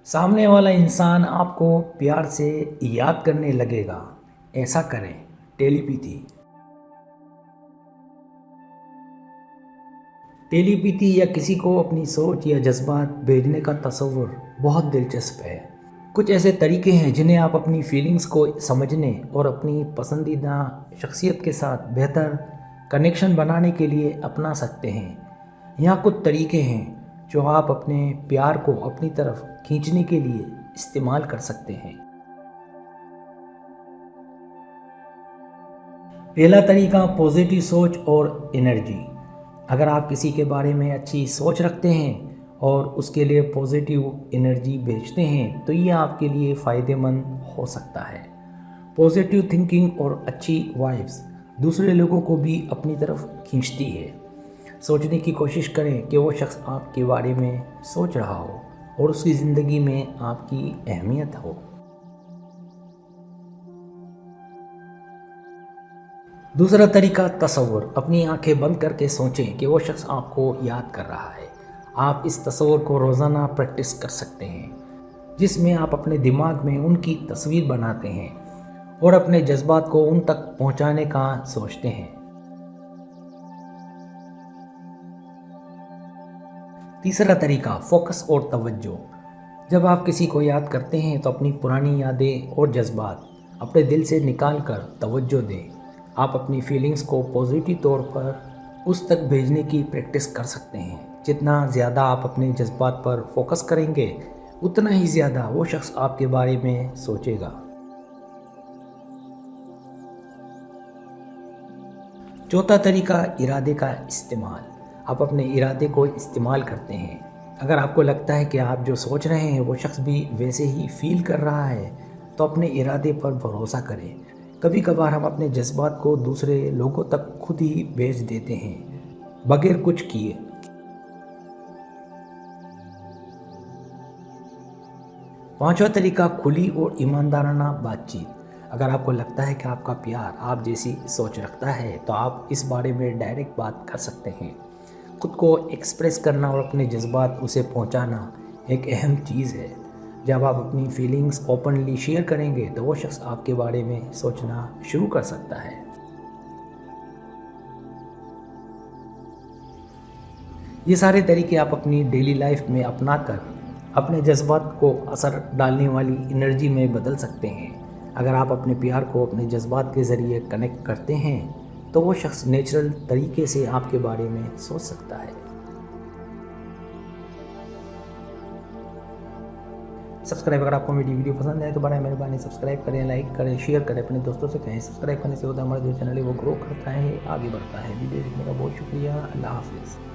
सामने वाला इंसान आपको प्यार से याद करने लगेगा। ऐसा करें। टेलीपैथी। टेलीपैथी या किसी को अपनी सोच या जज्बात भेजने का तस्वुर बहुत दिलचस्प है। कुछ ऐसे तरीके हैं जिन्हें आप अपनी फीलिंग्स को समझने और अपनी पसंदीदा शख्सियत के साथ बेहतर कनेक्शन बनाने के लिए अपना सकते हैं। यहाँ कुछ तरीके हैं जो आप अपने प्यार को अपनी तरफ खींचने के लिए इस्तेमाल कर सकते हैं। पहला तरीका पॉजिटिव सोच और एनर्जी। अगर आप किसी के बारे में अच्छी सोच रखते हैं और उसके लिए पॉजिटिव एनर्जी भेजते हैं तो ये आपके लिए फ़ायदेमंद हो सकता है। पॉजिटिव थिंकिंग और अच्छी वाइब्स दूसरे लोगों को भी अपनी तरफ खींचती है। सोचने की कोशिश करें कि वो शख्स आपके बारे में सोच रहा हो और उसकी ज़िंदगी में आपकी अहमियत हो। दूसरा तरीका तसव्वुर। अपनी आंखें बंद करके सोचें कि वो शख्स आपको याद कर रहा है। आप इस तसव्वुर को रोज़ाना प्रैक्टिस कर सकते हैं, जिसमें आप अपने दिमाग में उनकी तस्वीर बनाते हैं और अपने जज्बात को उन तक पहुंचाने का सोचते हैं। तीसरा तरीका फोकस और तवज्जो। जब आप किसी को याद करते हैं तो अपनी पुरानी यादें और जज्बात अपने दिल से निकाल कर तवज्जो दें। आप अपनी फीलिंग्स को पॉजिटिव तौर पर उस तक भेजने की प्रैक्टिस कर सकते हैं। जितना ज़्यादा आप अपने जज्बात पर फोकस करेंगे उतना ही ज़्यादा वो शख्स आपके बारे में सोचेगा। चौथा तरीका इरादे का इस्तेमाल। आप अपने इरादे को इस्तेमाल करते हैं। अगर आपको लगता है कि आप जो सोच रहे हैं वो शख्स भी वैसे ही फील कर रहा है तो अपने इरादे पर भरोसा करें। कभी कभार हम अपने जज्बात को दूसरे लोगों तक खुद ही भेज देते हैं बगैर कुछ किए। पांचवा तरीका खुली और ईमानदाराना बातचीत। अगर आपको लगता है कि आपका प्यार आप जैसी सोच रखता है तो आप इस बारे में डायरेक्ट बात कर सकते हैं। खुद को एक्सप्रेस करना और अपने जज्बात उसे पहुंचाना एक अहम चीज़ है। जब आप अपनी फीलिंग्स ओपनली शेयर करेंगे तो वो शख्स आपके बारे में सोचना शुरू कर सकता है। ये सारे तरीके आप अपनी डेली लाइफ में अपनाकर अपने जज्बात को असर डालने वाली एनर्जी में बदल सकते हैं। अगर आप अपने प्यार को अपने जज्बात के ज़रिए कनेक्ट करते हैं तो वो शख्स नेचुरल तरीके से आपके बारे में सोच सकता है। सब्सक्राइब। अगर आपको मेरी वीडियो पसंद है तो बड़ा मेहरबानी सब्सक्राइब करें, लाइक करें, शेयर करें, अपने दोस्तों से कहें। सब्सक्राइब करने से होता है हमारा जो चैनल है वो ग्रो करता है, आगे बढ़ता है। वीडियो देखने का बहुत शुक्रिया। अल्लाह हाफिज़।